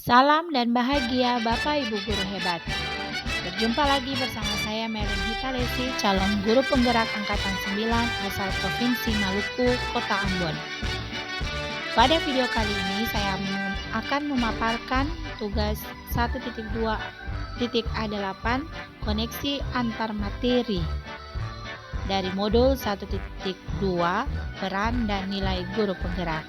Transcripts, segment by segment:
Salam dan bahagia Bapak Ibu guru hebat. Berjumpa lagi bersama saya Melin Hitalesi, calon guru penggerak angkatan 9 asal Provinsi Maluku, Kota Ambon. Pada video kali ini saya akan memaparkan tugas 1.2.A8 koneksi antar materi dari modul 1.2 peran dan nilai guru penggerak.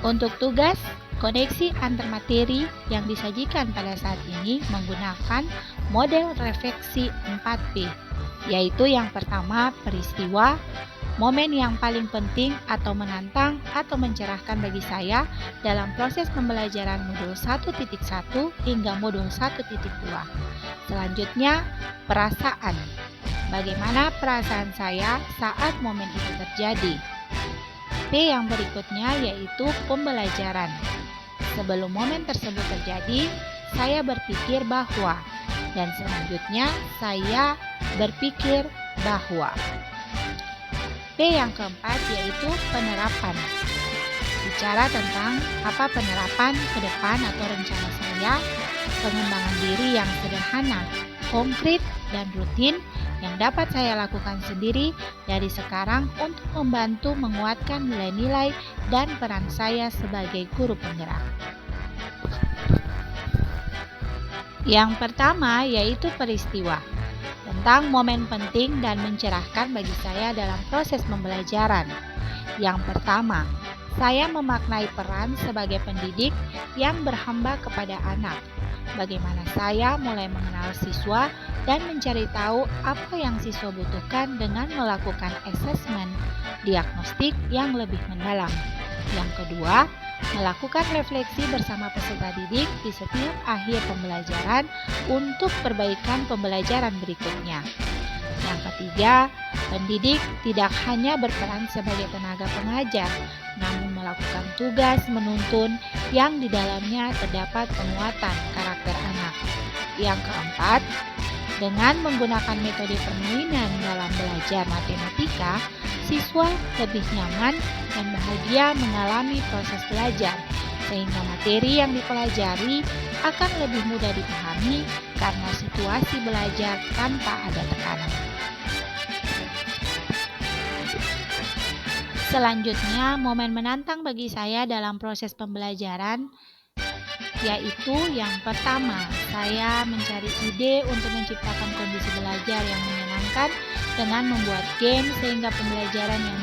Untuk tugas koneksi antar materi yang disajikan pada saat ini menggunakan model refleksi 4P, yaitu yang pertama peristiwa, momen yang paling penting atau menantang atau mencerahkan bagi saya dalam proses pembelajaran modul 1.1 hingga modul 1.2. Selanjutnya, perasaan. Bagaimana perasaan saya saat momen itu terjadi? P yang berikutnya yaitu pembelajaran. Sebelum momen tersebut terjadi, saya berpikir bahwa, dan selanjutnya saya berpikir bahwa. P yang keempat yaitu penerapan. Bicara tentang apa penerapan ke depan atau rencana saya, pengembangan diri yang sederhana, konkret, dan rutin yang dapat saya lakukan sendiri dari sekarang untuk membantu menguatkan nilai-nilai dan peran saya sebagai guru penggerak. Yang pertama yaitu peristiwa, tentang momen penting dan mencerahkan bagi saya dalam proses pembelajaran. Yang pertama, saya memaknai peran sebagai pendidik yang berhamba kepada anak. Bagaimana saya mulai mengenal siswa dan mencari tahu apa yang siswa butuhkan dengan melakukan asesmen diagnostik yang lebih mendalam. Yang kedua, melakukan refleksi bersama peserta didik di setiap akhir pembelajaran untuk perbaikan pembelajaran berikutnya. Yang ketiga, pendidik tidak hanya berperan sebagai tenaga pengajar, namun melakukan tugas menuntun yang di dalamnya terdapat penguatan karakter anak. Yang keempat, dengan menggunakan metode permainan dalam belajar matematika, siswa lebih nyaman dan bahagia mengalami proses belajar, sehingga materi yang dipelajari akan lebih mudah dipahami karena situasi belajar tanpa ada tekanan. Selanjutnya, momen menantang bagi saya dalam proses pembelajaran yaitu yang pertama, saya mencari ide untuk menciptakan kondisi belajar yang menyenangkan dengan membuat game sehingga pembelajaran yang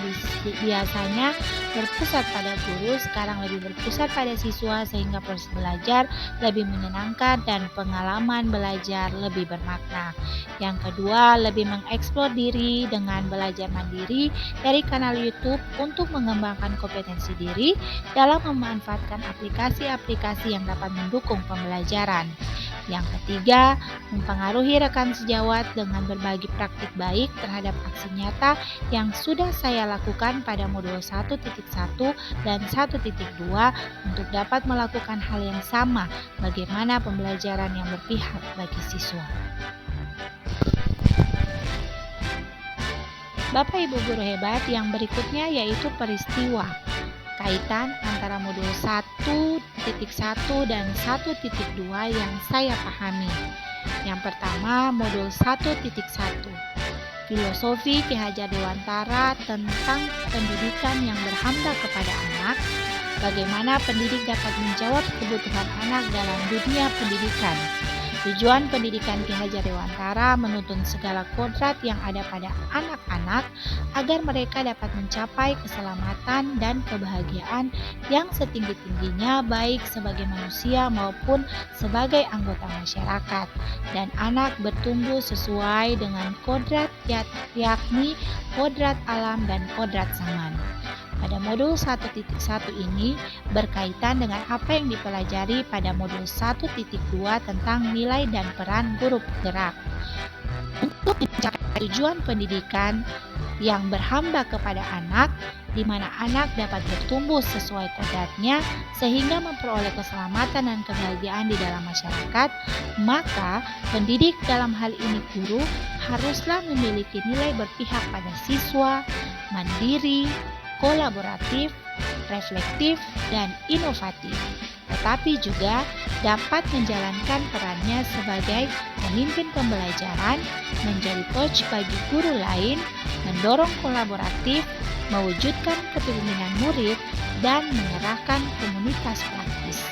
biasanya berpusat pada guru sekarang lebih berpusat pada siswa sehingga proses belajar lebih menyenangkan dan pengalaman belajar lebih bermakna. Yang kedua, lebih mengeksplor diri dengan belajar mandiri dari kanal YouTube untuk mengembangkan kompetensi diri dalam memanfaatkan aplikasi-aplikasi yang dapat mendukung pembelajaran. Yang ketiga, mempengaruhi rekan sejawat dengan berbagi praktik baik terhadap aksi nyata yang sudah saya lakukan pada modul 1.1 dan 1.2 untuk dapat melakukan hal yang sama, bagaimana pembelajaran yang berpihak bagi siswa. Bapak Ibu guru hebat, yang berikutnya yaitu peristiwa. Kaitan antara modul 1.1 dan 1.2 yang saya pahami. Yang pertama, modul 1.1. Filosofi Ki Hajar Dewantara tentang pendidikan yang berhamba kepada anak. Bagaimana pendidik dapat menjawab kebutuhan anak dalam dunia pendidikan. Tujuan pendidikan Ki Hajar Dewantara menuntun segala kodrat yang ada pada anak-anak agar mereka dapat mencapai keselamatan dan kebahagiaan yang setinggi-tingginya baik sebagai manusia maupun sebagai anggota masyarakat, dan anak bertumbuh sesuai dengan kodrat yakni kodrat alam dan kodrat zaman. Pada modul 1.1 ini berkaitan dengan apa yang dipelajari pada modul 1.2 tentang nilai dan peran guru penggerak. Untuk mencapai tujuan pendidikan yang berhamba kepada anak, di mana anak dapat bertumbuh sesuai kodratnya sehingga memperoleh keselamatan dan kebahagiaan di dalam masyarakat, maka pendidik dalam hal ini guru haruslah memiliki nilai berpihak pada siswa, mandiri, kolaboratif, reflektif, dan inovatif. tetapi juga dapat menjalankan perannya sebagai pemimpin pembelajaran, menjadi coach bagi guru lain, mendorong kolaboratif, mewujudkan kepemimpinan murid, dan mengerahkan komunitas praktis.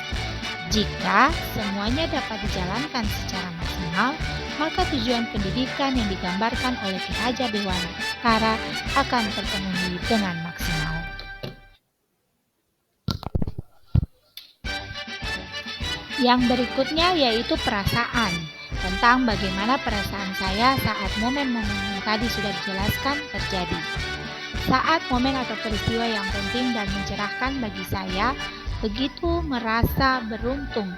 Jika semuanya dapat dijalankan secara maksimal, maka tujuan pendidikan yang digambarkan oleh Ki Hajar Dewantara akan terpenuhi dengan maksimal. Yang berikutnya yaitu perasaan, tentang bagaimana perasaan saya saat momen-momen yang tadi sudah dijelaskan terjadi. Saat momen atau peristiwa yang penting dan mencerahkan bagi saya, begitu merasa beruntung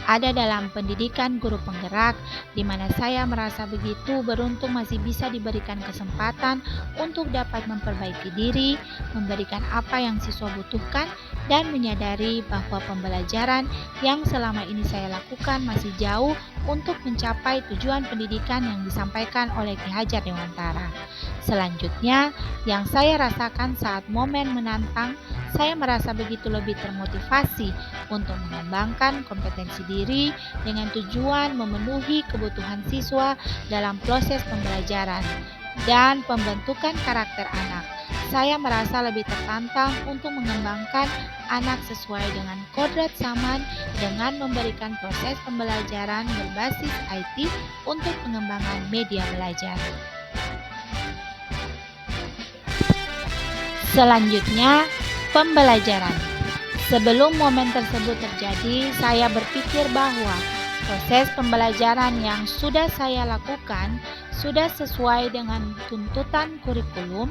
ada dalam pendidikan guru penggerak, di mana saya merasa begitu beruntung masih bisa diberikan kesempatan untuk dapat memperbaiki diri, memberikan apa yang siswa butuhkan, dan menyadari bahwa pembelajaran yang selama ini saya lakukan masih jauh untuk mencapai tujuan pendidikan yang disampaikan oleh Ki Hajar Dewantara. Selanjutnya, yang saya rasakan saat momen menantang, saya merasa begitu lebih termotivasi untuk mengembangkan kompetensi diri dengan tujuan memenuhi kebutuhan siswa dalam proses pembelajaran dan pembentukan karakter anak. Saya merasa lebih tertantang untuk mengembangkan anak sesuai dengan kodrat zaman dengan memberikan proses pembelajaran berbasis IT untuk pengembangan media belajar. Selanjutnya, pembelajaran. Sebelum momen tersebut terjadi, saya berpikir bahwa proses pembelajaran yang sudah saya lakukan sudah sesuai dengan tuntutan kurikulum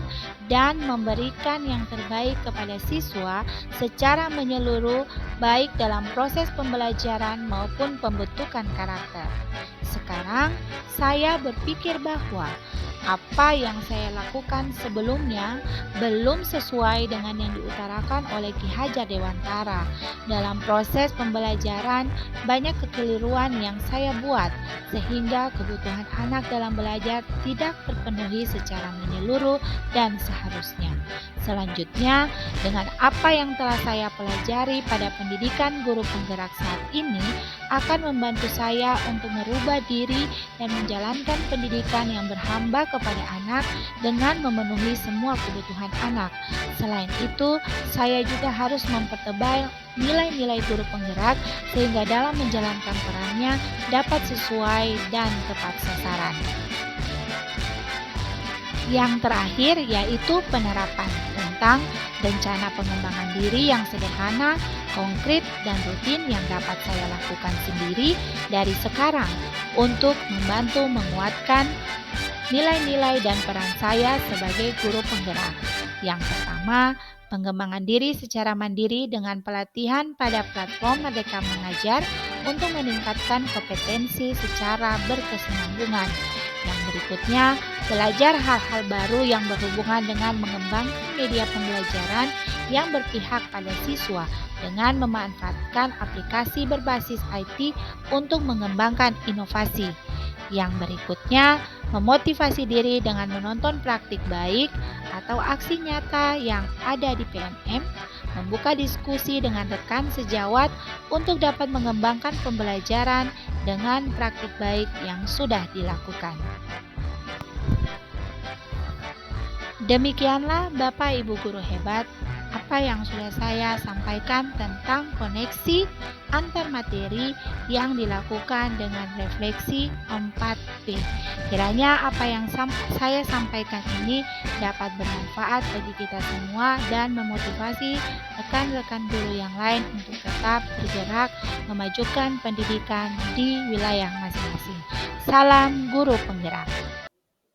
dan memberikan yang terbaik kepada siswa secara menyeluruh, baik dalam proses pembelajaran maupun pembentukan karakter. Sekarang, saya berpikir bahwa apa yang saya lakukan sebelumnya belum sesuai dengan yang diutarakan oleh Ki Hajar Dewantara. Dalam proses pembelajaran, banyak kekeliruan yang saya buat, sehingga kebutuhan anak dalam belajar tidak terpenuhi secara menyeluruh dan seharusnya. Selanjutnya, dengan apa yang telah saya pelajari pada pendidikan guru penggerak saat ini, akan membantu saya untuk merubah diri dan menjalankan pendidikan yang berhamba kepada anak dengan memenuhi semua kebutuhan anak. Selain itu, saya juga harus mempertebal nilai-nilai guru penggerak sehingga dalam menjalankan perannya dapat sesuai dan tepat sasaran. Yang terakhir yaitu penerapan tentang rencana pengembangan diri yang sederhana, konkret, dan rutin yang dapat saya lakukan sendiri dari sekarang untuk membantu menguatkan nilai-nilai dan peran saya sebagai guru penggerak. Yang pertama, pengembangan diri secara mandiri dengan pelatihan pada platform Merdeka Mengajar untuk meningkatkan kompetensi secara berkesinambungan. Yang berikutnya, belajar hal-hal baru yang berhubungan dengan mengembangkan media pembelajaran yang berpihak pada siswa dengan memanfaatkan aplikasi berbasis IT untuk mengembangkan inovasi. Yang berikutnya, memotivasi diri dengan menonton praktik baik atau aksi nyata yang ada di PMM, membuka diskusi dengan rekan sejawat untuk dapat mengembangkan pembelajaran dengan praktik baik yang sudah dilakukan. Demikianlah Bapak Ibu guru hebat, apa yang sudah saya sampaikan tentang koneksi antar materi yang dilakukan dengan refleksi 4P. Kiranya apa yang saya sampaikan ini dapat bermanfaat bagi kita semua dan memotivasi rekan-rekan guru yang lain untuk tetap bergerak memajukan pendidikan di wilayah masing-masing. Salam guru penggerak.